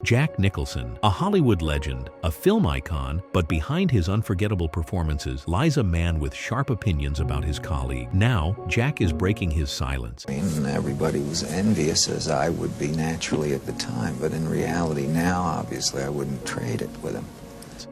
Jack Nicholson, a Hollywood legend, a film icon, but behind his unforgettable performances lies a man with sharp opinions about his colleague. Now, Jack is breaking his silence. Everybody was envious, as I would be naturally at the time, but in reality now, obviously, I wouldn't trade it with him.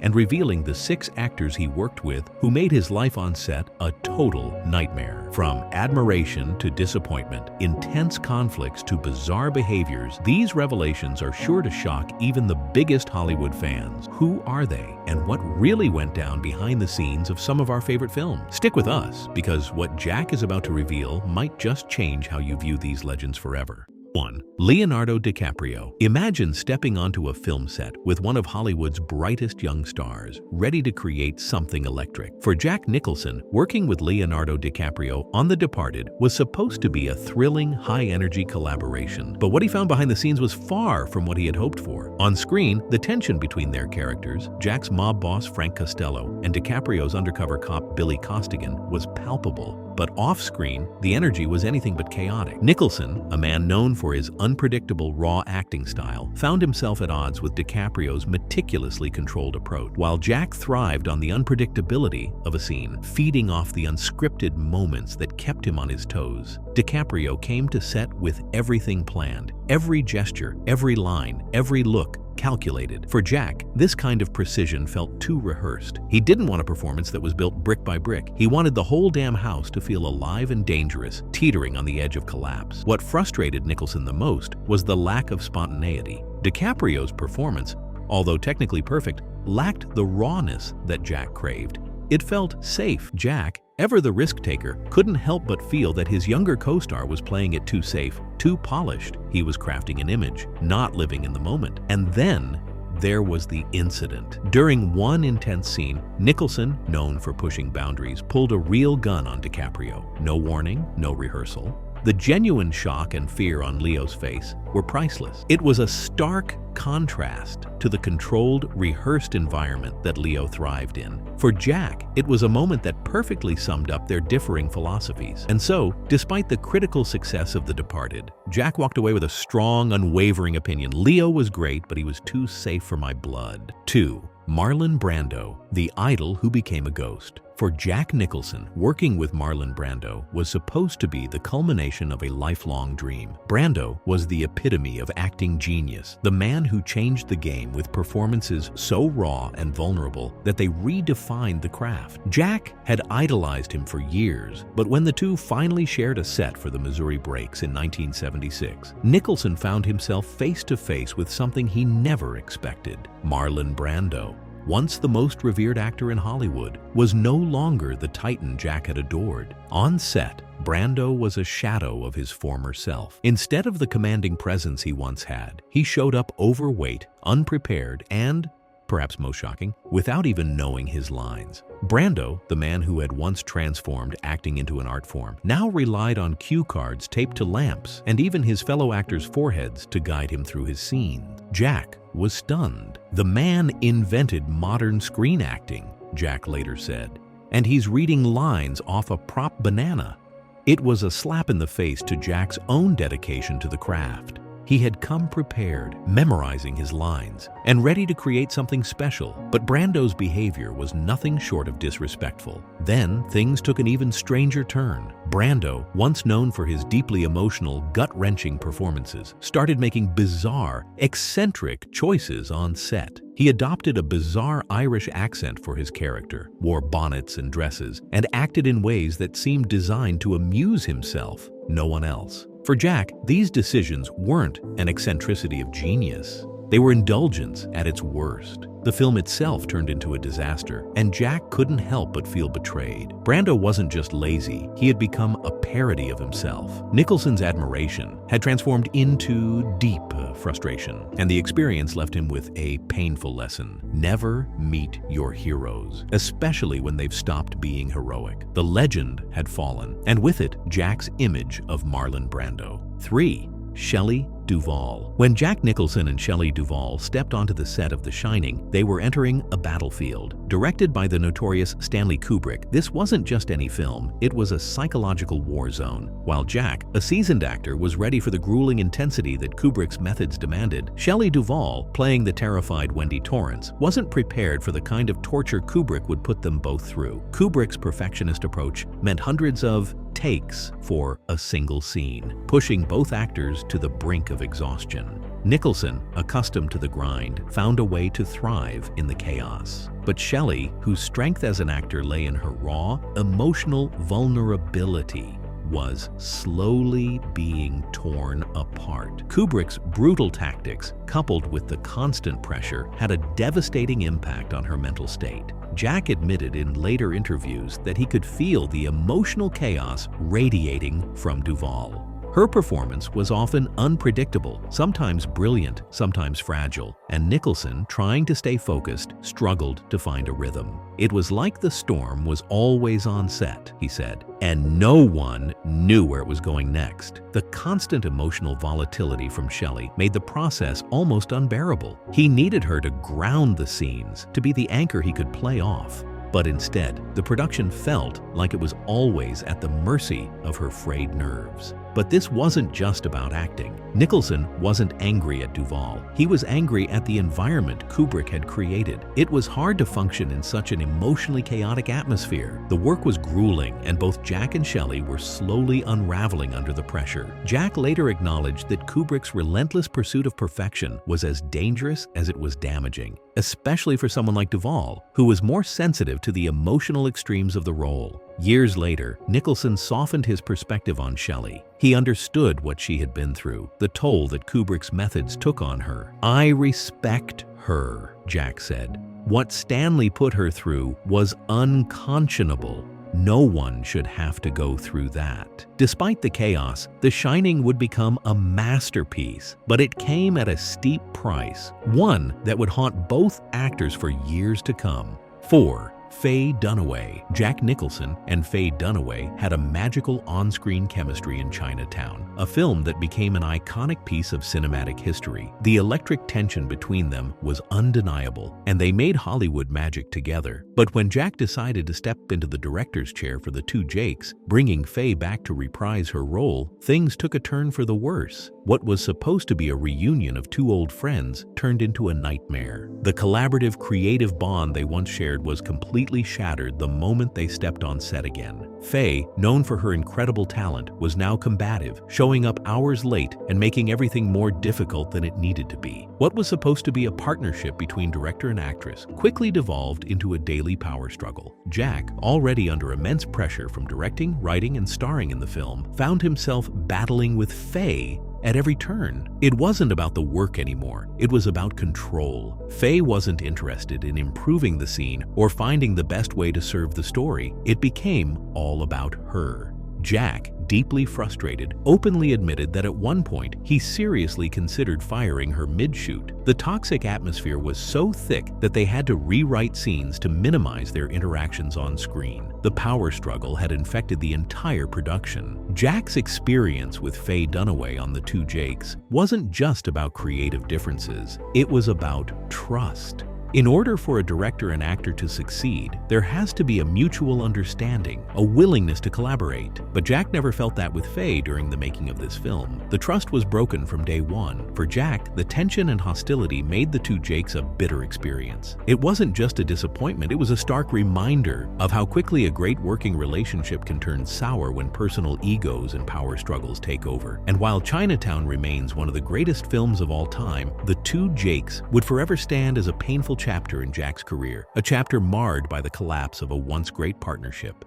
And revealing the 6 actors he worked with who made his life on set a total nightmare. From admiration to disappointment, intense conflicts to bizarre behaviors, these revelations are sure to shock even the biggest Hollywood fans. Who are they, and what really went down behind the scenes of some of our favorite films? Stick with us, because what Jack is about to reveal might just change how you view these legends forever. 1. Leonardo DiCaprio. Imagine stepping onto a film set with one of Hollywood's brightest young stars, ready to create something electric. For Jack Nicholson, working with Leonardo DiCaprio on The Departed was supposed to be a thrilling, high-energy collaboration. But what he found behind the scenes was far from what he had hoped for. On screen, the tension between their characters, Jack's mob boss Frank Costello and DiCaprio's undercover cop Billy Costigan, was palpable. But off-screen, the energy was anything but chaotic. Nicholson, a man known for his unpredictable, raw acting style, found himself at odds with DiCaprio's meticulously controlled approach. While Jack thrived on the unpredictability of a scene, feeding off the unscripted moments that kept him on his toes, DiCaprio came to set with everything planned. Every gesture, every line, every look, calculated. For Jack, this kind of precision felt too rehearsed. He didn't want a performance that was built brick by brick. He wanted the whole damn house to feel alive and dangerous, teetering on the edge of collapse. What frustrated Nicholson the most was the lack of spontaneity. DiCaprio's performance, although technically perfect, lacked the rawness that Jack craved. It felt safe. Jack, ever the risk-taker, couldn't help but feel that his younger co-star was playing it too safe, too polished. He was crafting an image, not living in the moment. And then there was the incident. During one intense scene, Nicholson, known for pushing boundaries, pulled a real gun on DiCaprio. No warning, no rehearsal. The genuine shock and fear on Leo's face were priceless. It was a stark contrast to the controlled, rehearsed environment that Leo thrived in. For Jack, it was a moment that perfectly summed up their differing philosophies. And so, despite the critical success of The Departed, Jack walked away with a strong, unwavering opinion. Leo was great, but he was too safe for my blood. 2. Marlon Brando, the idol who became a ghost. For Jack Nicholson, working with Marlon Brando was supposed to be the culmination of a lifelong dream. Brando was the epitome of acting genius, the man who changed the game with performances so raw and vulnerable that they redefined the craft. Jack had idolized him for years, but when the two finally shared a set for the Missouri Breaks in 1976, Nicholson found himself face to face with something he never expected. Marlon Brando, once the most revered actor in Hollywood, was no longer the titan Jack had adored. On set, Brando was a shadow of his former self. Instead of the commanding presence he once had, he showed up overweight, unprepared, and, perhaps most shocking, without even knowing his lines. Brando, the man who had once transformed acting into an art form, now relied on cue cards taped to lamps and even his fellow actors' foreheads to guide him through his scenes. Jack was stunned. The man invented modern screen acting, Jack later said, and he's reading lines off a prop banana. It was a slap in the face to Jack's own dedication to the craft. He had come prepared, memorizing his lines, and ready to create something special. But Brando's behavior was nothing short of disrespectful. Then, things took an even stranger turn. Brando, once known for his deeply emotional, gut-wrenching performances, started making bizarre, eccentric choices on set. He adopted a bizarre Irish accent for his character, wore bonnets and dresses, and acted in ways that seemed designed to amuse himself, no one else. For Jack, these decisions weren't an eccentricity of genius. They were indulgence at its worst. The film itself turned into a disaster, and Jack couldn't help but feel betrayed. Brando wasn't just lazy, he had become a parody of himself. Nicholson's admiration had transformed into deep frustration, and the experience left him with a painful lesson. Never meet your heroes, especially when they've stopped being heroic. The legend had fallen, and with it, Jack's image of Marlon Brando. 3. Shelley Duvall. When Jack Nicholson and Shelley Duvall stepped onto the set of The Shining, they were entering a battlefield. Directed by the notorious Stanley Kubrick, this wasn't just any film, it was a psychological war zone. While Jack, a seasoned actor, was ready for the grueling intensity that Kubrick's methods demanded, Shelley Duvall, playing the terrified Wendy Torrance, wasn't prepared for the kind of torture Kubrick would put them both through. Kubrick's perfectionist approach meant hundreds of takes for a single scene, pushing both actors to the brink of exhaustion. Nicholson, accustomed to the grind, found a way to thrive in the chaos. But Shelley, whose strength as an actor lay in her raw, emotional vulnerability, was slowly being torn apart. Kubrick's brutal tactics, coupled with the constant pressure, had a devastating impact on her mental state. Jack admitted in later interviews that he could feel the emotional chaos radiating from Duvall. Her performance was often unpredictable, sometimes brilliant, sometimes fragile, and Nicholson, trying to stay focused, struggled to find a rhythm. It was like the storm was always on set, he said, and no one knew where it was going next. The constant emotional volatility from Shelley made the process almost unbearable. He needed her to ground the scenes, to be the anchor he could play off. But instead, the production felt like it was always at the mercy of her frayed nerves. But this wasn't just about acting. Nicholson wasn't angry at Duvall. He was angry at the environment Kubrick had created. It was hard to function in such an emotionally chaotic atmosphere. The work was grueling, and both Jack and Shelley were slowly unraveling under the pressure. Jack later acknowledged that Kubrick's relentless pursuit of perfection was as dangerous as it was damaging, especially for someone like Duvall, who was more sensitive to the emotional extremes of the role. Years later, Nicholson softened his perspective on Shelley. He understood what she had been through, the toll that Kubrick's methods took on her. "I respect her," Jack said. "What Stanley put her through was unconscionable. No one should have to go through that." Despite the chaos, The Shining would become a masterpiece, but it came at a steep price, one that would haunt both actors for years to come. 4. Faye Dunaway. Jack Nicholson and Faye Dunaway had a magical on-screen chemistry in Chinatown, a film that became an iconic piece of cinematic history. The electric tension between them was undeniable, and they made Hollywood magic together. But when Jack decided to step into the director's chair for The Two Jakes, bringing Faye back to reprise her role, things took a turn for the worse. What was supposed to be a reunion of two old friends turned into a nightmare. The collaborative, creative bond they once shared was completely shattered the moment they stepped on set again. Faye, known for her incredible talent, was now combative, showing up hours late and making everything more difficult than it needed to be. What was supposed to be a partnership between director and actress quickly devolved into a daily power struggle. Jack, already under immense pressure from directing, writing, and starring in the film, found himself battling with Faye at every turn. It wasn't about the work anymore, it was about control. Faye wasn't interested in improving the scene or finding the best way to serve the story. It became all about her. Jack, deeply frustrated, openly admitted that at one point he seriously considered firing her mid-shoot. The toxic atmosphere was so thick that they had to rewrite scenes to minimize their interactions on screen. The power struggle had infected the entire production. Jack's experience with Faye Dunaway on The Two Jakes wasn't just about creative differences, it was about trust. In order for a director and actor to succeed, there has to be a mutual understanding, a willingness to collaborate. But Jack never felt that with Faye during the making of this film. The trust was broken from day one. For Jack, the tension and hostility made The Two Jakes a bitter experience. It wasn't just a disappointment, it was a stark reminder of how quickly a great working relationship can turn sour when personal egos and power struggles take over. And while Chinatown remains one of the greatest films of all time, The Two Jakes would forever stand as a painful chapter in Jack's career, a chapter marred by the collapse of a once great partnership.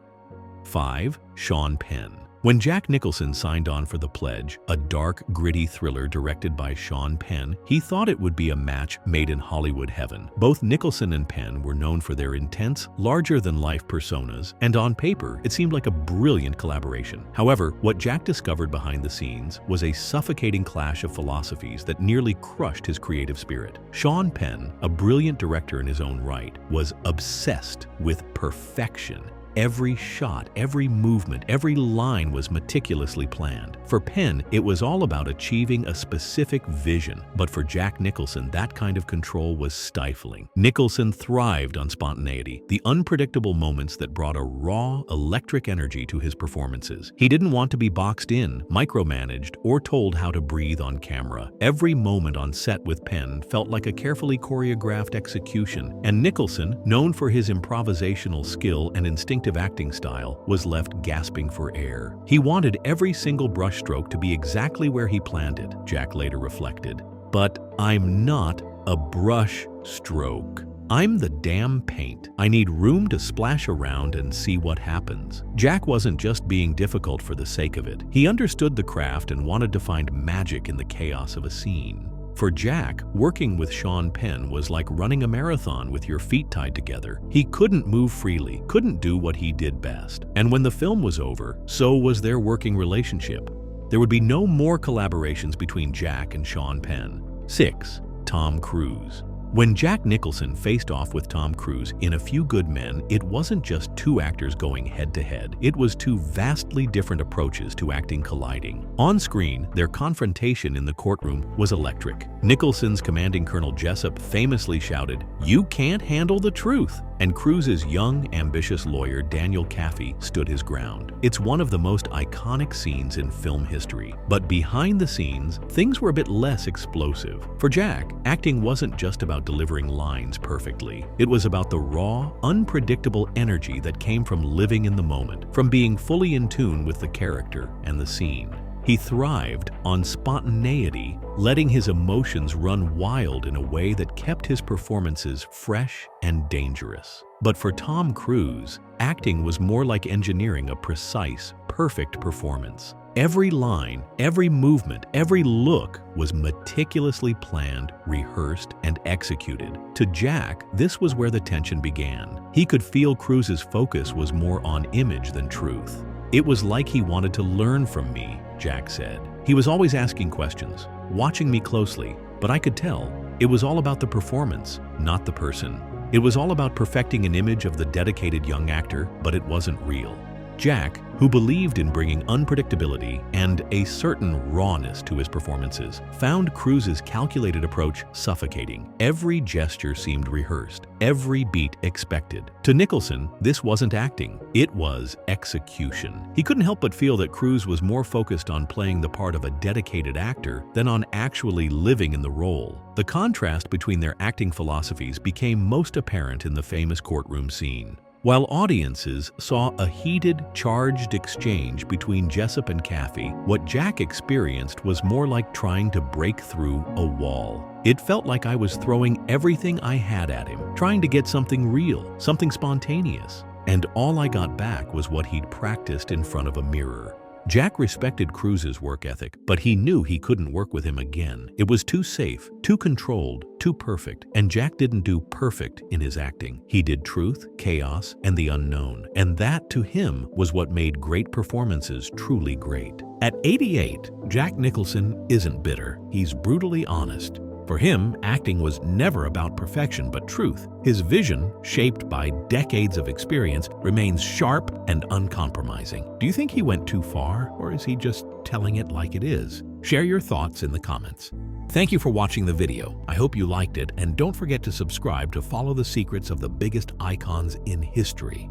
5. Sean Penn. When Jack Nicholson signed on for The Pledge, a dark, gritty thriller directed by Sean Penn, he thought it would be a match made in Hollywood heaven. Both Nicholson and Penn were known for their intense, larger-than-life personas, and on paper, it seemed like a brilliant collaboration. However, what Jack discovered behind the scenes was a suffocating clash of philosophies that nearly crushed his creative spirit. Sean Penn, a brilliant director in his own right, was obsessed with perfection. Every shot, every movement, every line was meticulously planned. For Penn, it was all about achieving a specific vision. But for Jack Nicholson, that kind of control was stifling. Nicholson thrived on spontaneity, the unpredictable moments that brought a raw, electric energy to his performances. He didn't want to be boxed in, micromanaged, or told how to breathe on camera. Every moment on set with Penn felt like a carefully choreographed execution, and Nicholson, known for his improvisational skill and instinctive acting style, was left gasping for air. He wanted every single brushstroke to be exactly where he planned it, Jack later reflected. But I'm not a brush stroke. I'm the damn paint. I need room to splash around and see what happens. Jack wasn't just being difficult for the sake of it. He understood the craft and wanted to find magic in the chaos of a scene. For Jack, working with Sean Penn was like running a marathon with your feet tied together. He couldn't move freely, couldn't do what he did best. And when the film was over, so was their working relationship. There would be no more collaborations between Jack and Sean Penn. 6. Tom Cruise. When Jack Nicholson faced off with Tom Cruise in A Few Good Men, it wasn't just two actors going head-to-head. It was two vastly different approaches to acting colliding. On screen, their confrontation in the courtroom was electric. Nicholson's commanding Colonel Jessup famously shouted, "You can't handle the truth!" And Cruise's young, ambitious lawyer Daniel Kaffee stood his ground. It's one of the most iconic scenes in film history. But behind the scenes, things were a bit less explosive. For Jack, acting wasn't just about delivering lines perfectly. It was about the raw, unpredictable energy that came from living in the moment, from being fully in tune with the character and the scene. He thrived on spontaneity, letting his emotions run wild in a way that kept his performances fresh and dangerous. But for Tom Cruise, acting was more like engineering a precise, perfect performance. Every line, every movement, every look was meticulously planned, rehearsed, and executed. To Jack, this was where the tension began. He could feel Cruise's focus was more on image than truth. "It was like he wanted to learn from me," Jack said. "He was always asking questions, watching me closely, but I could tell it was all about the performance, not the person. It was all about perfecting an image of the dedicated young actor, but it wasn't real." Jack, who believed in bringing unpredictability and a certain rawness to his performances, found Cruise's calculated approach suffocating. Every gesture seemed rehearsed, every beat expected. To Nicholson, this wasn't acting, it was execution. He couldn't help but feel that Cruise was more focused on playing the part of a dedicated actor than on actually living in the role. The contrast between their acting philosophies became most apparent in the famous courtroom scene. While audiences saw a heated, charged exchange between Jessup and Kaffee, what Jack experienced was more like trying to break through a wall. It felt like I was throwing everything I had at him, trying to get something real, something spontaneous. And all I got back was what he'd practiced in front of a mirror. Jack respected Cruise's work ethic, but he knew he couldn't work with him again. It was too safe, too controlled, too perfect, and Jack didn't do perfect in his acting. He did truth, chaos, and the unknown, and that, to him, was what made great performances truly great. At 88, Jack Nicholson isn't bitter. He's brutally honest. For him, acting was never about perfection but truth. His vision, shaped by decades of experience, remains sharp and uncompromising. Do you think he went too far, or is he just telling it like it is? Share your thoughts in the comments. Thank you for watching the video. I hope you liked it, and don't forget to subscribe to follow the secrets of the biggest icons in history.